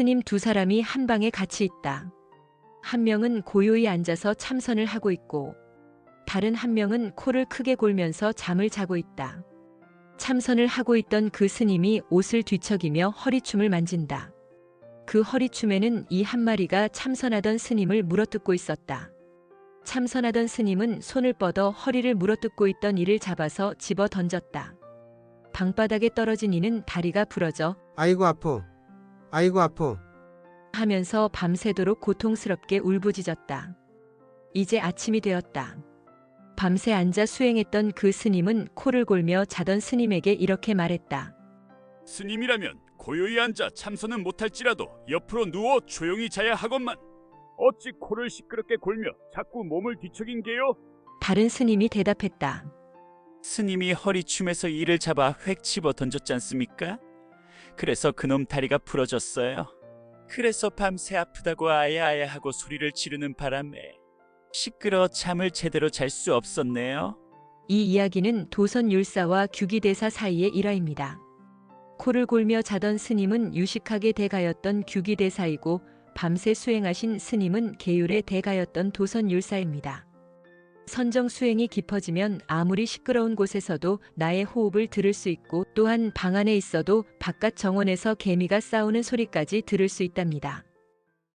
스님 두 사람이 한 방에 같이 있다. 한 명은 고요히 앉아서 참선을 하고 있고 다른 한 명은 코를 크게 골면서 잠을 자고 있다. 참선을 하고 있던 그 스님이 옷을 뒤척이며 허리춤을 만진다. 그 허리춤에는 이 한 마리가 참선하던 스님을 물어뜯고 있었다. 참선하던 스님은 손을 뻗어 허리를 물어뜯고 있던 이를 잡아서 집어 던졌다. 방바닥에 떨어진 이는 다리가 부러져 아이고 아프. 아이고 아프. 하면서 밤새도록 고통스럽게 울부짖었다. 이제 아침이 되었다. 밤새 앉아 수행했던 그 스님은 코를 골며 자던 스님에게 이렇게 말했다. 스님이라면 고요히 앉아 참선은 못할지라도 옆으로 누워 조용히 자야 하건만 어찌 코를 시끄럽게 골며 자꾸 몸을 뒤척인 게요? 다른 스님이 대답했다. 스님이 허리춤에서 이를 잡아 획 집어 던졌지 않습니까? 그래서 그놈 다리가 부러졌어요. 그래서 밤새 아프다고 아야아야 하고 소리를 지르는 바람에 시끄러 잠을 제대로 잘 수 없었네요. 이 이야기는 도선율사와 규기대사 사이의 일화입니다. 코를 골며 자던 스님은 유식하게 대가였던 규기대사이고 밤새 수행하신 스님은 계율의 대가였던 도선율사입니다. 선정 수행이 깊어지면 아무리 시끄러운 곳에서도 나의 호흡을 들을 수 있고 또한 방 안에 있어도 바깥 정원에서 개미가 싸우는 소리까지 들을 수 있답니다.